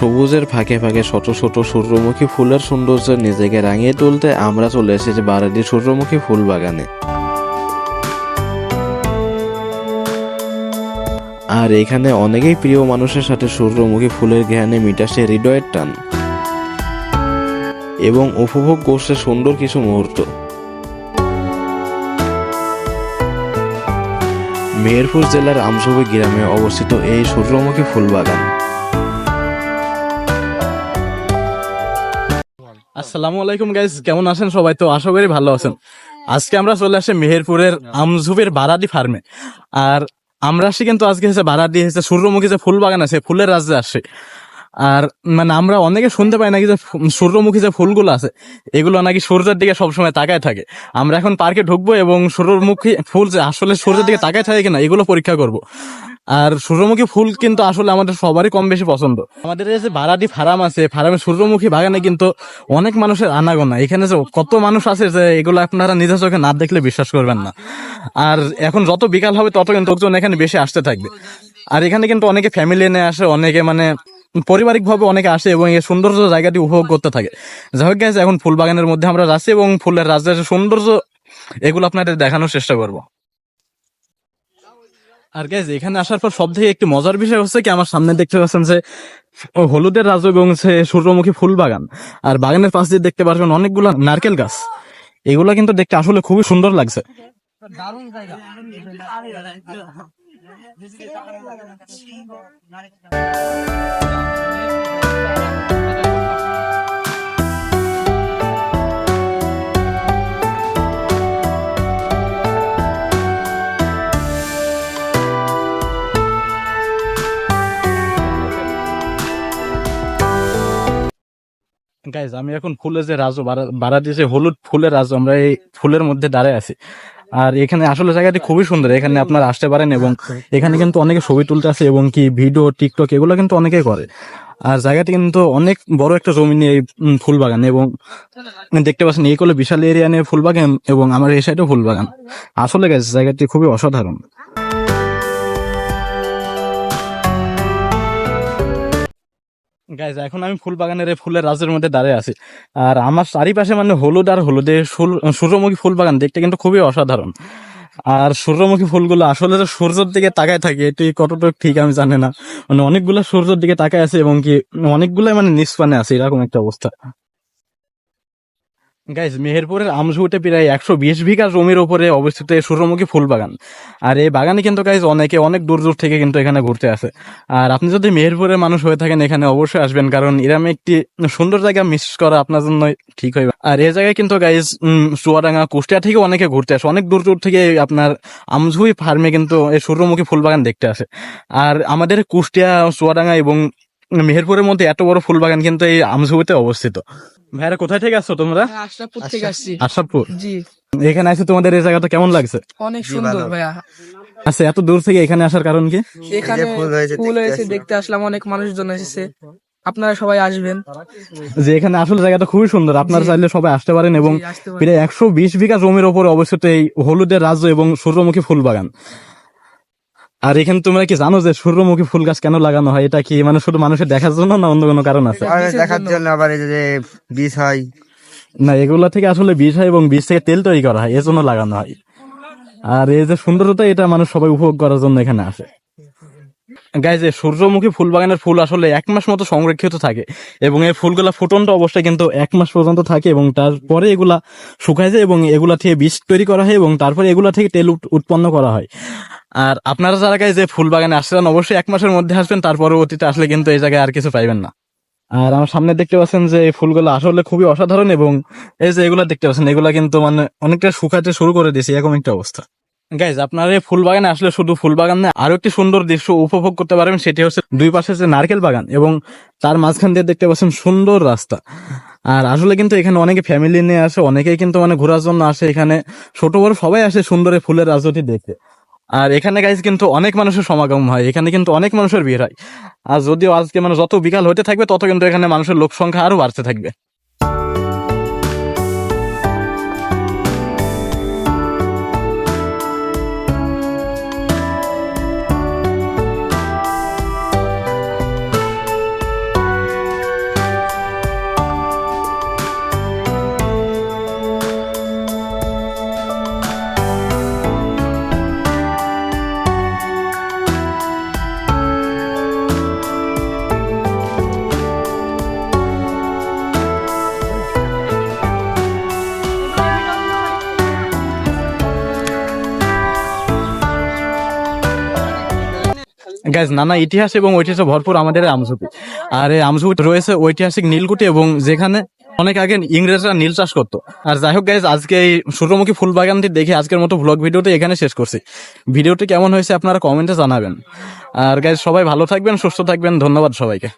সবুজের ফাঁকে ফাঁকে ছোট ছোট সূর্যমুখী ফুলের সৌন্দর্য নিজেকে রাঙিয়ে তুলতে আমরা চলে এসেছি বারাডি সূর্যমুখী ফুল বাগানে। আর এখানে অনেকেই প্রিয় মানুষের সাথে সূর্যমুখী ফুলের ঘ্রাণে মিটাছে হৃদয়ের টান এবং উপভোগ করছে সুন্দর কিছু মুহূর্ত। মেহেরপুর জেলার আমসুবি গ্রামে অবস্থিত এই সূর্যমুখী ফুল বাগান। আসসালামু আলাইকুম গাইস, কেমন আছেন সবাই? তো আশা করি ভালো আছেন। আজকে আমরা চলে আসি মেহেরপুরের আমঝুবের বারাডি ফার্মে। আর আমরা আসি কিন্তু আজকে হচ্ছে বারাডি হচ্ছে সূর্যমুখী যে ফুল বাগান আছে ফুলের রাজ্যে আসে। আর মানে আমরা অনেকে শুনতে পাই নাকি যে সূর্যমুখী যে ফুলগুলো আছে এগুলো নাকি সূর্যের দিকে সবসময় তাকায় থাকে। আমরা এখন পার্কে ঢুকবো এবং সূর্যমুখী ফুল যে আসলে সূর্যের দিকে তাকায় থাকে কিনা এগুলো পরীক্ষা করব। আর সূর্যমুখী ফুল কিন্তু আসলে আমাদের সবারই কম বেশি পছন্দ। আমাদের এই যে বারাডি ফার্ম আছে, ফার্মে সূর্যমুখী বাগানে কিন্তু অনেক মানুষের আনাগোনা। এখানে যে কত মানুষ আছে যে এগুলো আপনারা নিজের চোখে না দেখলে বিশ্বাস করবেন না। আর এখন যত বিকাল হবে তত কিন্তু লোকজন এখানে বেশি আসতে থাকবে। আর এখানে কিন্তু অনেকে ফ্যামিলি নিয়ে আসে, অনেকে মানে পারিবারিক ভাবে অনেকে আসে এবং এই সৌন্দর্য জায়গাটি উপভোগ করতে থাকে। যাই হোক গাইস, এখন ফুল বাগানের মধ্যে আমরা যাচ্ছি এবং ফুলের রাজ্যের সৌন্দর্য এগুলো আপনাদের দেখানোর চেষ্টা করব। আর গাইস, এখানে আসার পর সব থেকে একটি মজার বিষয় হচ্ছে কি, আমার সামনে দেখতে পাচ্ছেন যে হলুদের রাজ্য এবং সূর্যমুখী ফুল বাগান। আর বাগানের পাশ দিয়ে দেখতে পাচ্ছেন অনেকগুলো নারকেল গাছ। এগুলো কিন্তু দেখতে আসলে খুবই সুন্দর লাগছে। দারুণ জায়গা। গাইজ, আমি এখন ফুলের যে রাজু বারাডি যে হলুদ ফুলের রাজু, আমরা এই ফুলের মধ্যে দাঁড়ায় আছি। আর এখানে আসলে জায়গাটি খুবই সুন্দর, এখানে আপনারা আসতে পারেন এবং এখানে কিন্তু অনেকে ছবি তুলতে আসে এবং কি ভিডিও টিকটক এগুলো কিন্তু অনেকে করে। আর জায়গাটি কিন্তু অনেক বড় একটা জমি নিয়ে এই ফুল বাগান, এবং দেখতে পাচ্ছেন এই কোলে বিশাল এরিয়া নিয়ে ফুল বাগান এবং আমার এই সাইডেও ফুল বাগান। আসলে গাইজ, জায়গাটি খুবই অসাধারণ। গাইজ, এখন আমি ফুল বাগানের ফুলের রাজের মধ্যে দাঁড়িয়ে আছি। আর আমার চারিপাশে মানে হলুদ আর হলুদে সূর্যমুখী ফুল বাগান দেখতে কিন্তু খুবই অসাধারণ। আর সূর্যমুখী ফুলগুলো আসলে যে সূর্যের দিকে তাকায় থাকে এটি কতটুকু ঠিক আমি জানি না। মানে অনেকগুলো সূর্যের দিকে তাকায় আছে এবং কি অনেকগুলাই মানে নিষ্পানে আছে, এরকম একটা অবস্থা। গাইজ, মেহেরপুরের আমঝুটে প্রায় 120 বিঘা জমির উপরে অবস্থিত এই সূর্যমুখী ফুল বাগান। আর এই বাগানে কিন্তু গাইজ অনেকে অনেক দূর দূর থেকে কিন্তু এখানে ঘুরতে আসে। আর আপনি যদি মেহেরপুরের মানুষ হয়ে থাকেন এখানে অবশ্যই আসবেন, কারণ এরকম একটি সুন্দর জায়গা মিস করা আপনার জন্য ঠিক হইবে। আর এই জায়গায় কিন্তু গাইজ চুয়াডাঙ্গা কুষ্টিয়া থেকে অনেকে ঘুরতে আসে, অনেক দূর দূর থেকে আপনার আমঝুই ফার্মে কিন্তু এই সূর্যমুখী ফুল বাগান দেখতে আসে। আর আমাদের কুষ্টিয়া, চুয়াডাঙ্গা এবং মেহেরপুরের মধ্যে এত বড় ফুল বাগান কিন্তু এই আমঝুবিতে অবস্থিত। ভাইরা, কোথায় থেকে আসছো তোমরা? আশরাফপুর থেকে আসছি। আশরাফপুর? জি। এখানে আসে তোমাদের এই জায়গাটা কেমন লাগছে? অনেক সুন্দর ভাইয়া। আচ্ছা, এত দূর থেকে এখানে আসার কারণ কি? এখানে ফুল হয়েছে দেখতে আসলাম, অনেক মানুষজন এসেছে, আপনারা সবাই আসবেন। যে এখানে আসলে জায়গাটা খুবই সুন্দর, আপনারা চাইলে সবাই আসতে পারেন এবং প্রায় 120 বিঘা জমির উপরে অবস্থিত এই হলুদের রাজ্য এবং সূর্যমুখী ফুল বাগান। আর এখানে তোমরা কি জানো যে সূর্যমুখী ফুল গাছ কেন লাগানো হয়? এটা কি মানে শুধু মানুষের দেখার জন্য না অন্য কোনো কারণ আছে? দেখার জন্য, আবার এই যে বীজ হয় না, এগুলা থেকে আসলে বীজ হয় এবং বীজ থেকে তেল তৈরি করা হয়, এজন্য লাগানো হয়। আর এই যে সৌন্দর্যতা, এটা মানুষ সবাই উপভোগ করার জন্য এখানে আসে। গাইজ, সূর্যমুখী ফুল বাগানের ফুল আসলে 1 মাস মতো সংরক্ষিত থাকে এবং এই ফুলগুলা ফুটন্ত অবস্থায় কিন্তু 1 মাস পর্যন্ত থাকে এবং তারপরে এগুলা শুকায় যায় এবং এগুলা থেকে বীজ তৈরি করা হয় এবং তারপরে এগুলা থেকে তেল উৎপন্ন করা হয়। আর আপনারা যারা গাইজ যে ফুল বাগানে আসছেন অবশ্যই 1 মাসের মধ্যে আসবেন, তার পরবর্তীতে আসলে কিন্তু এই জায়গায় আর কিছু পাইবেন না। আর আমার সামনে দেখতে পাচ্ছেন যে এই ফুলগুলো আসলে খুবই অসাধারণ এবং এই যে এগুলা দেখতে পাচ্ছেন এগুলা কিন্তু মানে অনেকটা শুকাতে শুরু করে দিয়েছে, এরকম একটা অবস্থা। গাইজ, আপনারা এই ফুল বাগানে আসলে শুধু ফুল বাগান না, আরো একটি সুন্দর দৃশ্য উপভোগ করতে পারবেন। সেটি হচ্ছে দুই পাশে যে নারকেল বাগান এবং তার মাঝখান দিয়ে দেখতে পাচ্ছেন সুন্দর রাস্তা। আর আসলে কিন্তু এখানে অনেকে ফ্যামিলি নিয়ে আসে, অনেকেই কিন্তু মানে ঘোরার জন্য আসে, এখানে ছোট বড় সবাই আসে সুন্দর এই ফুলের রাজ্যটি দেখতে। আর এখানে গাইজ কিন্তু অনেক মানুষের সমাগম হয়, এখানে কিন্তু অনেক মানুষের ভিড় হয়। আর যদিও আজকে মানে যত বিকাল হতে থাকবে তত কিন্তু এখানে মানুষের লোক সংখ্যা আরো বাড়তে থাকবে। গাইজ নানা ইতিহাস এবং ঐতিহ্য ভরপুর আমাদের এই আমঝুপি। আর এই আমঝুপি রয়েছে ঐতিহাসিক নীলকুঠি, এবং যেখানে অনেক আগে ইংরেজরা নীল চাষ করতো। আর যাই হোক গাইজ, আজকে এই সূর্যমুখী ফুল বাগানটি দেখে আজকের মতো ব্লগ ভিডিওটি এখানে শেষ করছি। ভিডিওটি কেমন হয়েছে আপনারা কমেন্টে জানাবেন। আর গাইজ সবাই ভালো থাকবেন, সুস্থ থাকবেন, ধন্যবাদ সবাইকে।